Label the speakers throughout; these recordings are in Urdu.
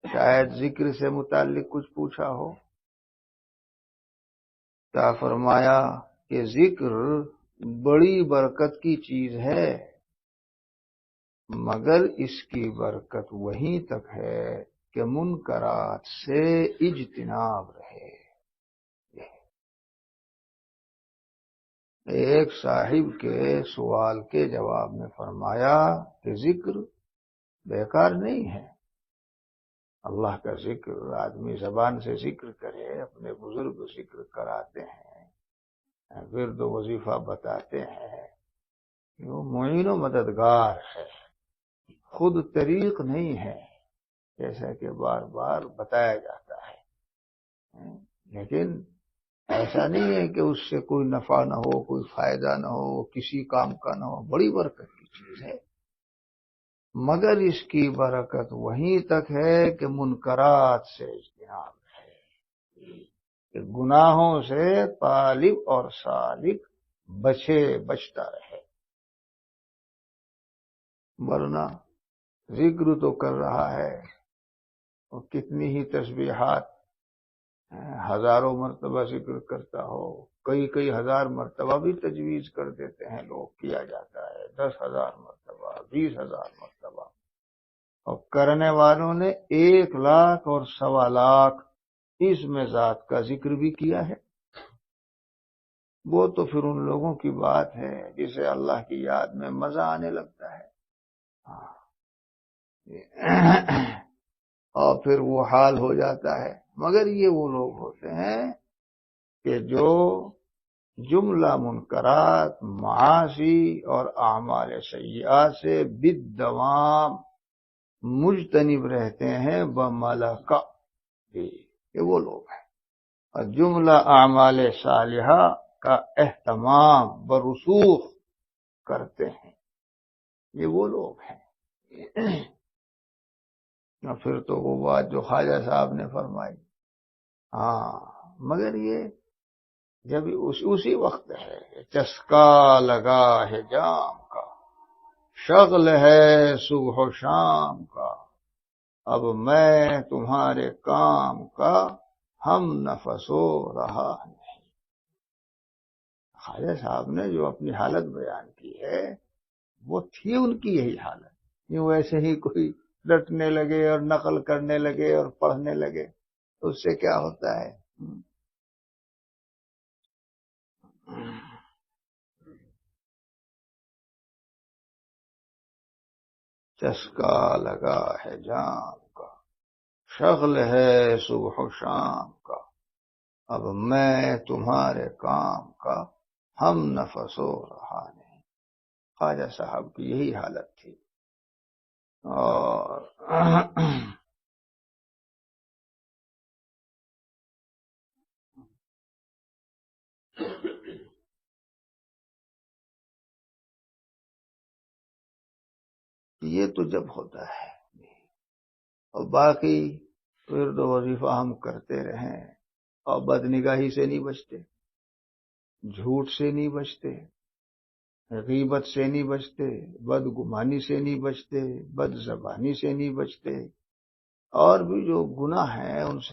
Speaker 1: شاید ذکر سے متعلق کچھ پوچھا ہو۔ کیا فرمایا کہ ذکر بڑی برکت کی چیز ہے، مگر اس کی برکت وہیں تک ہے کہ منکرات سے اجتناب رہے۔ ایک صاحب کے سوال کے جواب میں فرمایا کہ ذکر بیکار نہیں ہے۔ اللہ کا ذکر، آدمی زبان سے ذکر کرے، اپنے بزرگ ذکر کراتے ہیں، ورد و وظیفہ بتاتے ہیں، وہ معین و مددگار ہے، خود طریق نہیں ہے، جیسا کہ بار بار بتایا جاتا ہے۔ لیکن ایسا نہیں ہے کہ اس سے کوئی نفع نہ ہو، کوئی فائدہ نہ ہو، کسی کام کا نہ ہو، بڑی برکت کی چیز ہے، مگر اس کی برکت وہیں تک ہے کہ منکرات سے اجتناب ہے، کہ گناہوں سے طالب اور سالک بچتا رہے۔ ورنہ ذکر تو کر رہا ہے، اور کتنی ہی تسبیحات، ہزاروں مرتبہ ذکر کرتا ہو، کئی ہزار مرتبہ بھی تجویز کر دیتے ہیں لوگ، کیا جاتا ہے 10,000 مرتبہ، 20,000 مرتبہ، اور کرنے والوں نے 1,00,000 اور 1,25,000 اس میں ذات کا ذکر بھی کیا ہے۔ وہ تو پھر ان لوگوں کی بات ہے جسے اللہ کی یاد میں مزہ آنے لگتا ہے، اور پھر وہ حال ہو جاتا ہے۔ مگر یہ وہ لوگ ہوتے ہیں کہ جو جملہ منکرات، معاصی اور اعمال سیئات سے بالدوام مجتنب رہتے ہیں بملکہ، یہ وہ لوگ ہیں۔ اور جملہ اعمال صالحہ کا اہتمام برسوخ کرتے ہیں، یہ وہ لوگ ہیں۔ اور پھر تو وہ بات جو خواجہ صاحب نے فرمائی، مگر یہ جب اسی وقت ہے، چسکا لگا ہے جام کا، شغل ہے صبح و شام کا، اب میں تمہارے کام کا ہم نفس ہو رہا نہیں۔ خواجہ صاحب نے جو اپنی حالت بیان کی ہے، وہ تھی ان کی یہی حالت۔ یوں ویسے ہی کوئی رٹنے لگے اور نقل کرنے لگے اور پڑھنے لگے، اس سے کیا ہوتا ہے؟ چسکا لگا ہے جام کا، شغل ہے صبح و شام کا، اب میں تمہارے کام کا ہم نفس ہو رہا نہیں۔ خواجہ صاحب کی یہی حالت تھی۔ اور یہ تو جب ہوتا ہے، اور باقی ورد و وظیفہ ہم کرتے رہیں، اور بدنگاہی سے نہیں بچتے، جھوٹ سے نہیں بچتے، غیبت سے نہیں بچتے، بدگمانی سے نہیں بچتے، بد زبانی سے نہیں بچتے، اور بھی جو گناہ ہیں ان سے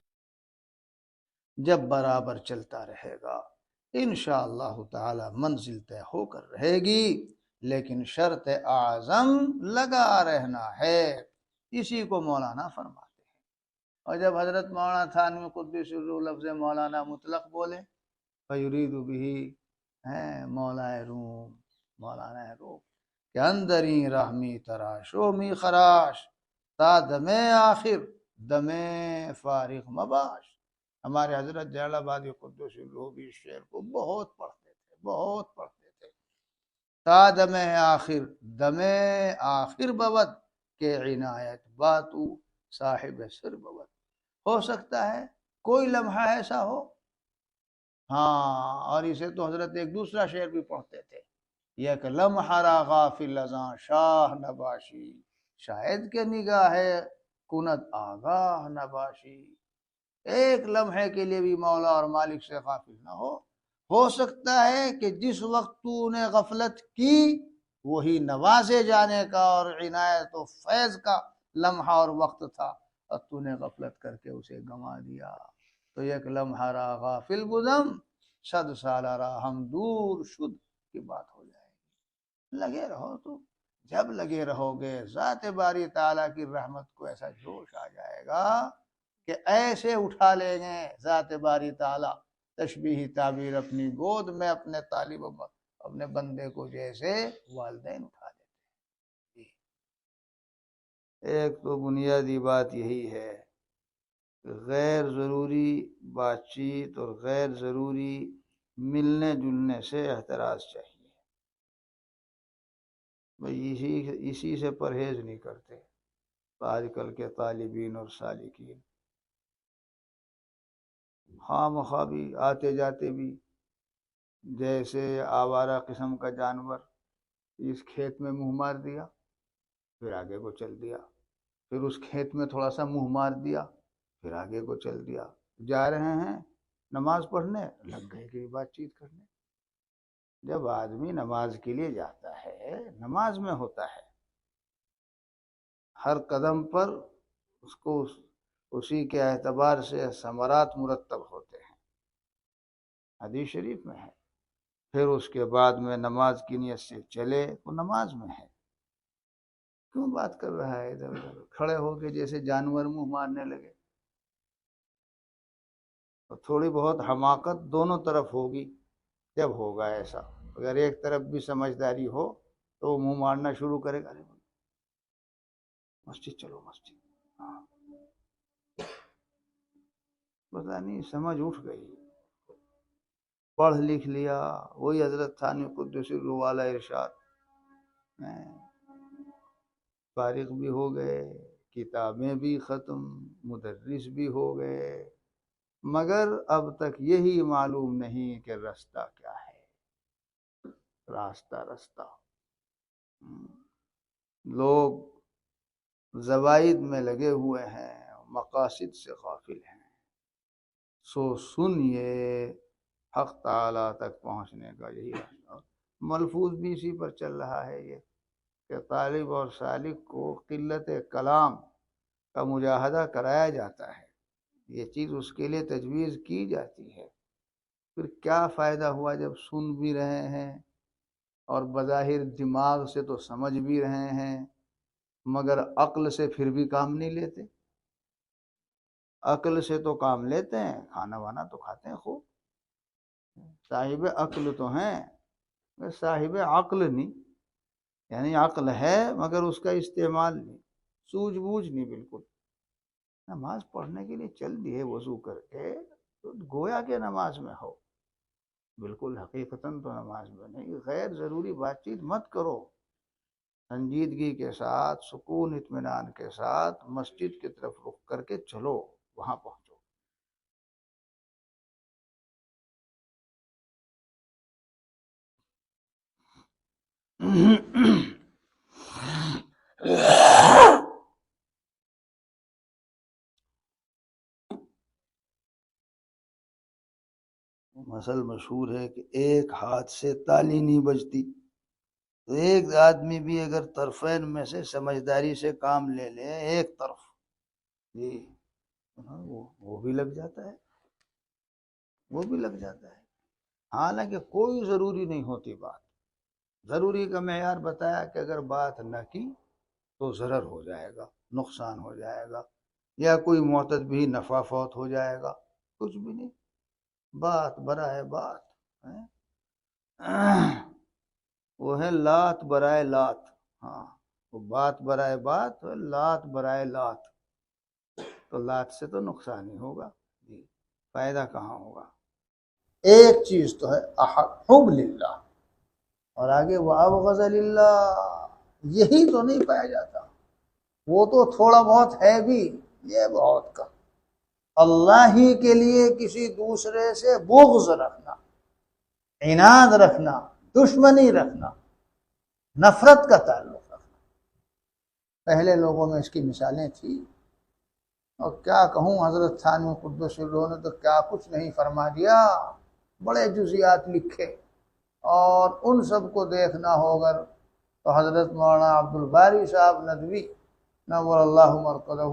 Speaker 1: جب برابر چلتا رہے گا انشاءاللہ تعالی منزل طے ہو کر رہے گی۔ لیکن شرط اعظم لگا رہنا ہے، اسی کو مولانا فرماتے ہیں۔ اور جب حضرت مولانا تھانوی قدس الروح لفظ مولانا مطلق بولے فیرید بھی مولا روم، مولانا روم کہ اندری رحمی تراشو می خراش، تا دم آخر دم فارغ مباش۔ ہمارے حضرت جلال آبادی قدس الروح بھی اس شعر کو بہت پڑھتے تھے، بہت پڑھتے تھے۔ تا دم آخر، دم آخر بود کہ عنایت باتو صاحب سر بود۔ ہو سکتا ہے کوئی لمحہ ایسا ہو، اور اسے تو حضرت ایک دوسرا شعر بھی پڑھتے تھے، یک لمحہ را غافل ازاں شاہ نباشی، شاید کہ نگاہ کند آگاہ نباشی۔ ایک لمحے کے لیے بھی مولا اور مالک سے غافل نہ ہو سکتا ہے کہ جس وقت تو نے غفلت کی وہی نوازے جانے کا اور عنایت و فیض کا لمحہ اور وقت تھا، اور تو نے غفلت کر کے اسے گنوا دیا تو یک لمحہ را غافل بودم 100 سال را ہم دور شد کی بات ہو جائے گی۔ لگے رہو تو جب لگے رہو گے ذات باری تعالیٰ کی رحمت کو ایسا جوش آ جائے گا کہ ایسے اٹھا لیں گے ذات باری تعالیٰ تشبیہی تعبیر اپنی گود میں اپنے طالب اپنے بندے کو جیسے والدین اٹھا لیتے ہیں۔ ایک تو بنیادی بات یہی ہے کہ غیر ضروری بات چیت اور غیر ضروری ملنے جلنے سے احتراز چاہیے، اسی سے پرہیز نہیں کرتے آج کل کے طالبین اور سالکین، خواہ مخواہ بھی آتے جاتے بھی جیسے آوارہ قسم کا جانور، اس کھیت میں منہ مار دیا پھر آگے کو چل دیا، پھر اس کھیت میں تھوڑا سا منہ مار دیا پھر آگے کو چل دیا، جا رہے ہیں نماز پڑھنے لگ گئے کہ بات چیت کرنے۔ جب آدمی نماز کے لیے جاتا ہے نماز میں ہوتا ہے، ہر قدم پر اس کو اسی کے اعتبار سے ثمرات مرتب ہوتے ہیں، حدیث شریف میں ہے۔ پھر اس کے بعد میں نماز کی نیت سے چلے وہ نماز میں ہے، کیوں بات کر رہا ہے ادھر ادھر کھڑے ہو کے جیسے جانور منہ مارنے لگے؟ تو تھوڑی بہت حماقت دونوں طرف ہوگی جب ہوگا ایسا، اگر ایک طرف بھی سمجھداری ہو تو وہ منہ مارنا شروع کرے گا، مسجد چلو مسجد، ہاں پتہ نہیں سمجھ اٹھ گئی، پڑھ لکھ لیا، وہی حضرت ثانی قدس الروح والا ارشاد، فارغ بھی ہو گئے، کتابیں بھی ختم، مدرس بھی ہو گئے، مگر اب تک یہی معلوم نہیں کہ رستہ کیا ہے، راستہ لوگ زوائد میں لگے ہوئے ہیں، مقاصد سے غافل ہیں، سو سنیے حق تعالیٰ تک پہنچنے کا یہی راستہ۔ ملفوظ بھی اسی پر چل رہا ہے یہ کہ طالب اور سالک کو قلت کلام کا مجاہدہ کرایا جاتا ہے، یہ چیز اس کے لیے تجویز کی جاتی ہے، پھر کیا فائدہ ہوا جب سن بھی رہے ہیں اور بظاہر دماغ سے تو سمجھ بھی رہے ہیں مگر عقل سے پھر بھی کام نہیں لیتے؟ عقل سے تو کام لیتے ہیں، کھانا وانا تو کھاتے ہیں خوب، صاحب عقل تو ہیں، صاحب عقل نہیں، یعنی عقل ہے مگر اس کا استعمال نہیں، سوجھ بوجھ نہیں بالکل۔ نماز پڑھنے کے لیے چل دیے وضو کر کے تو گویا کہ نماز میں ہو، بالکل حقیقتاً تو نماز میں نہیں۔ غیر ضروری بات چیت مت کرو، سنجیدگی کے ساتھ سکون اطمینان کے ساتھ مسجد کی طرف رخ کر کے چلو، وہاں پہنچو۔ مثل مشہور ہے کہ ایک ہاتھ سے تالی نہیں بجتی، تو ایک آدمی بھی اگر طرفین میں سے سمجھداری سے کام لے لے ایک طرف، جی وہ بھی لگ جاتا ہے، وہ بھی لگ جاتا ہے، حالانکہ کوئی ضروری نہیں ہوتی بات۔ ضروری کا معیار بتایا کہ اگر بات نہ کی تو ضرر ہو جائے گا، نقصان ہو جائے گا، یا کوئی معتد بھی نفع فوت ہو جائے گا، کچھ بھی نہیں، بات برائے بات، وہ ہے لات برائے لات، ہاں وہ بات برائے بات، لات برائے لات، تو لات سے تو نقصان ہی ہوگا، جی فائدہ کہاں ہوگا۔ ایک چیز تو ہے حب للہ، اور آگے وَأَبْغَضَ لِلَّهِ، یہی تو نہیں پایا جاتا، وہ تو تھوڑا بہت ہے بھی، یہ بہت کم، اللہ ہی کے لیے کسی دوسرے سے بغض رکھنا، عناد رکھنا، دشمنی رکھنا، نفرت کا تعلق رکھنا، پہلے لوگوں میں اس کی مثالیں تھیں، اور کیا کہوں حضرت ثانی قدس الروح نے تو کیا کچھ نہیں فرما دیا، بڑے جزیات لکھے، اور ان سب کو دیکھنا ہوگا تو حضرت مولانا عبد الباری صاحب ندوی نور اللہ مرقدہ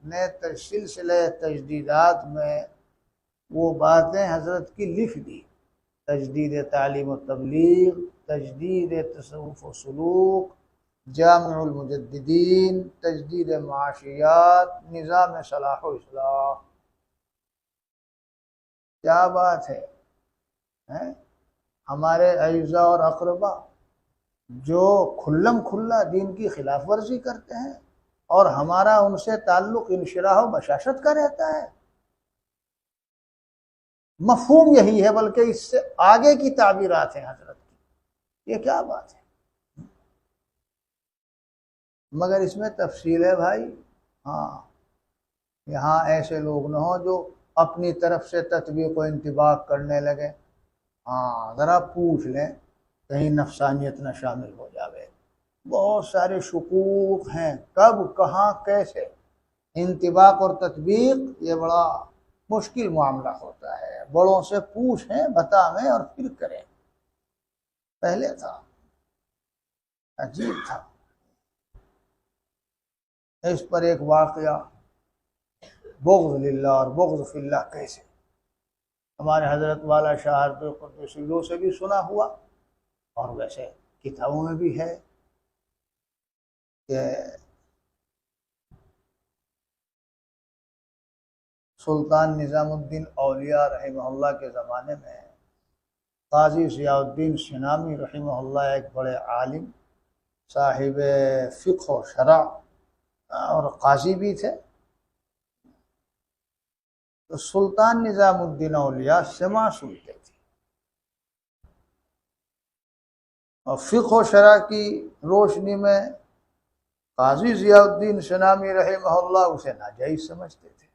Speaker 2: نے سلسلہ تجدیدات میں وہ باتیں حضرت کی لکھ دی، تجدید تعلیم و تبلیغ، تجدید تصوف و سلوک، جامع المجددین، تجدید معاشیات، نظام صلاح و اصلاح. کیا بات ہے ہمارے اعزاء اور اقربا جو کھلم کھلا دین کی خلاف ورزی کرتے ہیں اور ہمارا ان سے تعلق انشراح و بشاشت کا رہتا ہے. مفہوم یہی ہے، بلکہ اس سے آگے کی تعبیرات ہیں حضرت کی. یہ کیا بات ہے؟ مگر اس میں تفصیل ہے بھائی. ہاں، یہاں ایسے لوگ نہ ہوں جو اپنی طرف سے تطبیق و انطباق کرنے لگے. ہاں، ذرا پوچھ لیں کہیں نفسانیت نہ شامل ہو جاوے. بہت سارے شکوک ہیں، کب کہاں کیسے. انطباق اور تطبیق یہ بڑا مشکل معاملہ ہوتا ہے. بڑوں سے پوچھیں، بتائیں اور پھر کریں. پہلے تھا، عجیب تھا. اس پر ایک واقعہ بغض للہ اور بغض فی اللہ کیسے ہمارے حضرت والا شاہ قدس سرور سے بھی سنا ہوا، اور ویسے کتابوں میں بھی ہے کہ سلطان نظام الدین اولیاء رحمہ اللہ کے زمانے میں قاضی ضیاء الدین سنامی رحمہ اللہ ایک بڑے عالم صاحب فقہ و شرع اور قاضی بھی تھے. تو سلطان نظام الدین اولیاء سماع سنتے تھے اور فقہ و شرع کی روشنی میں قاضی ضیاء الدین سنامی رحمہ اللہ اسے ناجائز سمجھتے تھے.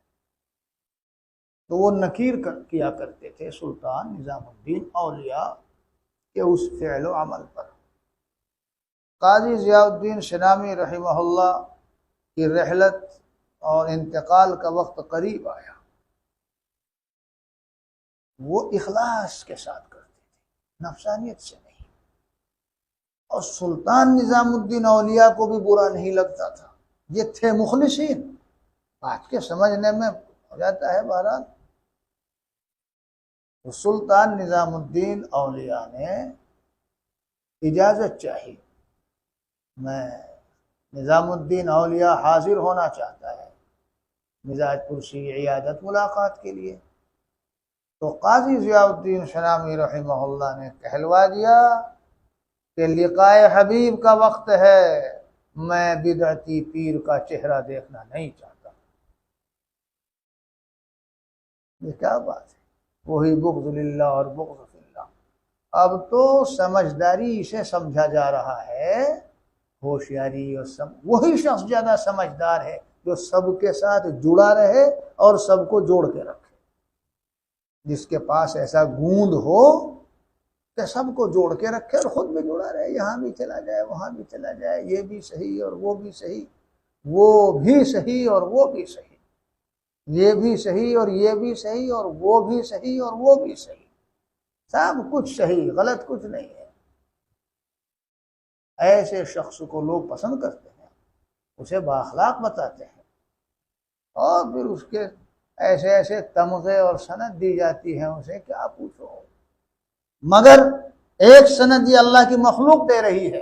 Speaker 2: تو وہ نکیر کیا کرتے تھے سلطان نظام الدین اولیاء کے اس فعل و عمل پر. قاضی ضیاء الدین سنامی رحمہ اللہ کی رحلت اور انتقال کا وقت قریب آیا. وہ اخلاص کے ساتھ کرتے تھے، نفسانیت سے نہیں. اور سلطان نظام الدین اولیاء کو بھی برا نہیں لگتا تھا. یہ تھے مخلصین. آج کے سمجھنے میں ہو جاتا ہے بہرحال. تو سلطان نظام الدین اولیاء نے اجازت چاہی، میں نظام الدین اولیاء حاضر ہونا چاہتا ہے مزاج پرسی عیادت ملاقات کے لیے. تو قاضی ضیاء الدین سنامی رحمہ اللہ نے کہلوا دیا کہ لقائے حبیب کا وقت ہے، میں بدعتی پیر کا چہرہ دیکھنا نہیں چاہتا. یہ کیا بات ہے؟ وہی بغض للہ اور بغض فی اللہ. اب تو سمجھداری اسے سمجھا جا رہا ہے، ہوشیاری اور وہی شخص زیادہ سمجھدار ہے جو سب کے ساتھ جڑا رہے اور سب کو جوڑ کے رکھے. جس کے پاس ایسا گوند ہو کہ سب کو جوڑ کے رکھے اور خود بھی جڑا رہے، یہاں بھی چلا جائے وہاں بھی چلا جائے، یہ بھی صحیح اور وہ بھی صحیح، وہ بھی صحیح اور وہ بھی صحیح، یہ بھی صحیح اور یہ بھی صحیح اور وہ بھی صحیح اور وہ بھی صحیح، سب کچھ صحیح، غلط کچھ نہیں ہے. ایسے شخص کو لوگ پسند کرتے ہیں، اسے بااخلاق بتاتے ہیں، اور پھر اس کے ایسے ایسے تمغے اور سند دی جاتی ہیں اسے کیا پوچھو. مگر ایک سند یہ اللہ کی مخلوق دے رہی ہے،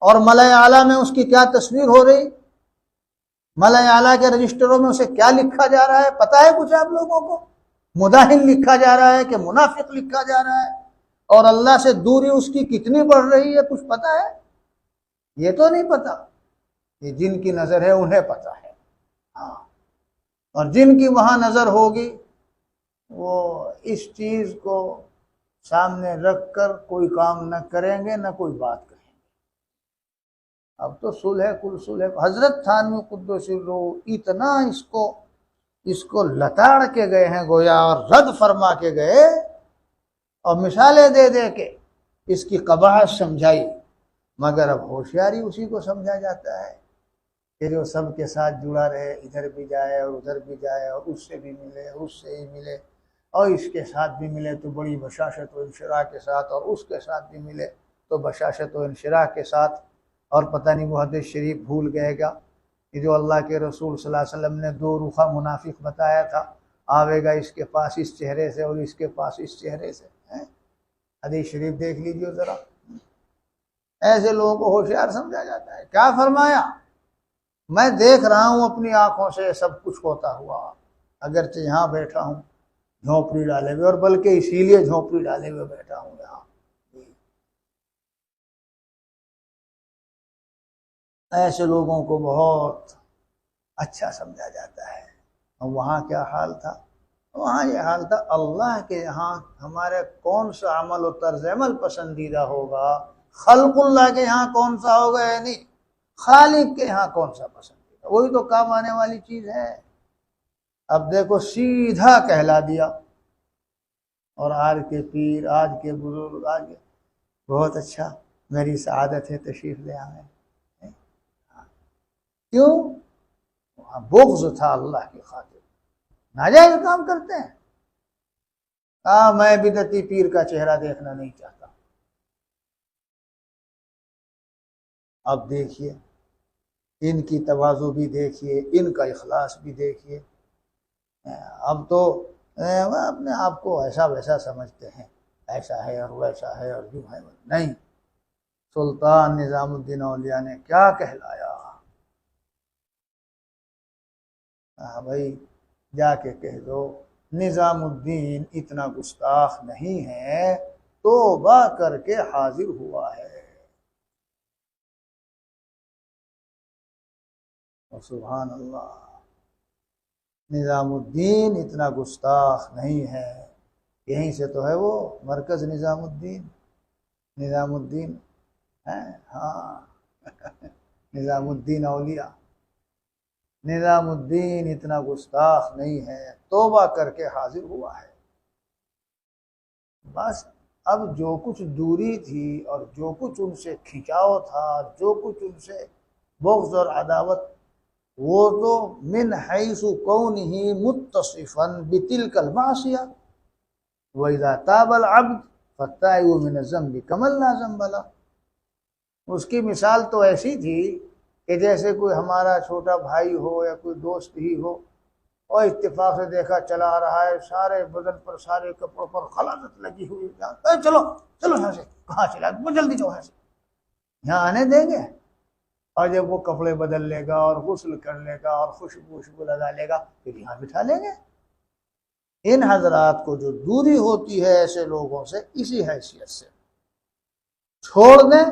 Speaker 2: اور ملائے اعلیٰ میں اس کی کیا تصویر ہو رہی، ملائے اعلیٰ کے رجسٹروں میں اسے کیا لکھا جا رہا ہے پتہ ہے کچھ آپ لوگوں کو؟ مداہن لکھا جا رہا ہے کہ منافق لکھا جا رہا ہے، اور اللہ سے دوری اس کی کتنی بڑھ رہی ہے کچھ پتہ ہے؟ یہ تو نہیں پتہ. یہ جن کی نظر ہے انہیں پتہ ہے. ہاں، اور جن کی وہاں نظر ہوگی وہ اس چیز کو سامنے رکھ کر کوئی کام نہ کریں گے نہ کوئی بات کہیں گے. اب تو صلح کل صلح. حضرت تھانوی قدس سرہ اتنا اس کو لتاڑ کے گئے ہیں گویا، اور رد فرما کے گئے اور مثالیں دے دے کے اس کی قباحت سمجھائی. مگر اب ہوشیاری اسی کو سمجھا جاتا ہے کہ جو سب کے ساتھ جڑا رہے، ادھر بھی جائے اور ادھر بھی جائے اور اس سے بھی ملے اس سے ہی ملے، اور اس کے ساتھ بھی ملے تو بڑی بشاشت و انشراح کے ساتھ، اور اس کے ساتھ بھی ملے تو بشاشت و انشراح کے ساتھ. اور پتہ نہیں وہ حدیث شریف بھول گئے گا یہ جو اللہ کے رسول صلی اللہ علیہ وسلم نے دو رخا منافق بتایا تھا، آوے گا اس کے پاس اس چہرے سے اور اس کے پاس اس چہرے سے، حدیث شریف دیکھ لیجیے ذرا۔ ایسے لوگوں کو ہوشیار سمجھا جاتا ہے۔ کیا فرمایا؟ میں دیکھ رہا ہوں اپنی آنکھوں سے سب کچھ ہوتا ہوا، اگرچہ یہاں بیٹھا ہوں جھونپڑی ڈالے ہوئے، اور بلکہ اسی لیے جھونپڑی ڈالے ہوئے بیٹھا ہوں یہاں۔ ایسے لوگوں کو بہت اچھا سمجھا جاتا ہے۔ اور وہاں کیا حال تھا؟ وہاں یہ حال تھا، اللہ کے یہاں ہمارے کون سا عمل و طرز عمل پسندیدہ ہوگا، خلق اللہ کے یہاں کون سا ہوگا، یعنی خالق کے یہاں کون سا پسندیدہ، وہی تو کام آنے والی چیز ہے۔ اب دیکھو سیدھا کہلا دیا، اور آج کے پیر، آج کے بزرگ، آج کے بہت اچھا، میری سعادت ہے تشریف لے آئے۔ کیوں؟ وہاں بغض تھا اللہ کی خاطر، ناجائز کام کرتے ہیں۔ میں بدعتی پیر کا چہرہ دیکھنا نہیں چاہتا۔ اب دیکھیے ان کی تواضع بھی دیکھیے، ان کا اخلاص بھی دیکھیے۔ اب تو اپنے آپ کو ایسا ویسا سمجھتے ہیں، ایسا ہے اور ویسا ہے اور یوں ہے، نہیں۔ سلطان نظام الدین اولیاء نے کیا کہلایا؟ بھائی جا کے کہہ دو نظام الدین اتنا گستاخ نہیں ہے، توبہ کر کے حاضر ہوا ہے۔ سبحان اللہ، نظام الدین اتنا گستاخ نہیں ہے۔ یہیں سے تو ہے وہ مرکز نظام الدین، نظام الدین، ہاں نظام الدین اولیاء۔ نظام الدین اتنا گستاخ نہیں ہے، توبہ کر کے حاضر ہوا ہے۔ بس اب جو کچھ دوری تھی اور جو کچھ ان سے کھنچاؤ تھا، جو کچھ ان سے بغض اور عداوت، وہ تو من حیث کونہ متصفا بتلک المعصیہ وَإِذَا تَابَ الْعَبْدُ فَالتَّائِبُ مِنَ الذَّنبِ كَمَن لَّا ذَنبَ لَهُ۔ اس کی مثال تو ایسی تھی کہ جیسے کوئی ہمارا چھوٹا بھائی ہو یا کوئی دوست ہی ہو، اور اتفاق سے دیکھا چلا آ رہا ہے، سارے بدن پر، سارے کپڑوں پر خلازت لگی ہوئی، چلو چلو یہاں سے، کہاں چلا، جلدی جاؤ یہاں سے، یہاں آنے دیں گے؟ اور جب وہ کپڑے بدل لے گا اور غسل کر لے گا اور خوشبو لگا لے گا، پھر یہاں بٹھا لیں گے۔ ان حضرات کو جو دوری ہوتی ہے ایسے لوگوں سے، اسی حیثیت سے چھوڑ دیں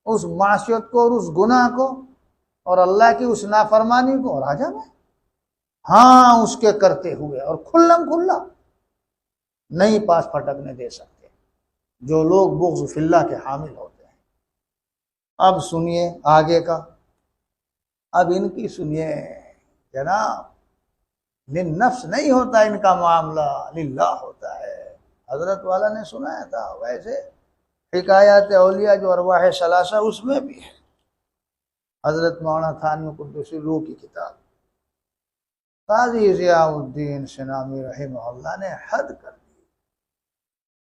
Speaker 2: اس معصیت کو اور اس گناہ کو اور اللہ کی اس نافرمانی کو، اور آ جائیں، ہاں اس کے کرتے ہوئے، اور کھلم کھلا نہیں پاس پھٹکنے دے سکتے جو لوگ بغض فی اللہ کے حامل ہوتے ہیں۔ اب سنیے آگے کا، اب ان کی سنیے جناب، للنفس نہیں ہوتا ان کا معاملہ، للہ ہوتا ہے۔ حضرت والا نے سنایا تھا، ویسے حکایات اولیاء جو ارواح ثلاثہ اس میں بھی ہے، حضرت مولانا تھانوی قدسی روح کی کتاب۔ قاضی ضیاء الدین سنامی رحمہ اللہ نے حد کر دی،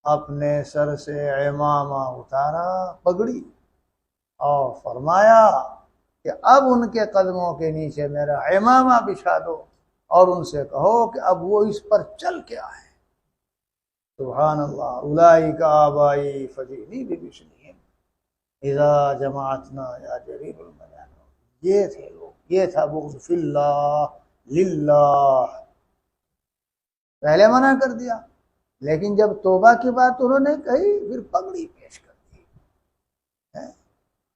Speaker 2: اپنے سر سے عمامہ اتارا، پگڑی، اور فرمایا کہ اب ان کے قدموں کے نیچے میرا عمامہ بچھا دو، اور ان سے کہو کہ اب وہ اس پر چل کے آئے۔ سبحان اللہ، اولئک آبائی فجئنی بمثلہم اذا جمعتنا یا جریب المنان۔ یہ تھے لوگ، یہ تھا بغض فی اللہ، للہ۔ پہلے منع کر دیا، لیکن جب توبہ کی بات انہوں نے کہی، پھر پگڑی پیش کر دی۔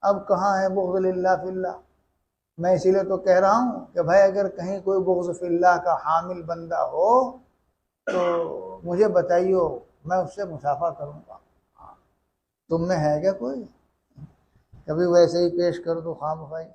Speaker 2: اب کہاں ہے بغض للہ فی اللہ؟ میں اسی لیے تو کہہ رہا ہوں کہ بھائی اگر کہیں کوئی بغض فی اللہ کا حامل بندہ ہو تو مجھے بتائیے، میں اس سے مصافحہ کروں گا۔ تم میں ہے کیا کوئی؟ کبھی ویسے ہی پیش کر دو خام بھائی۔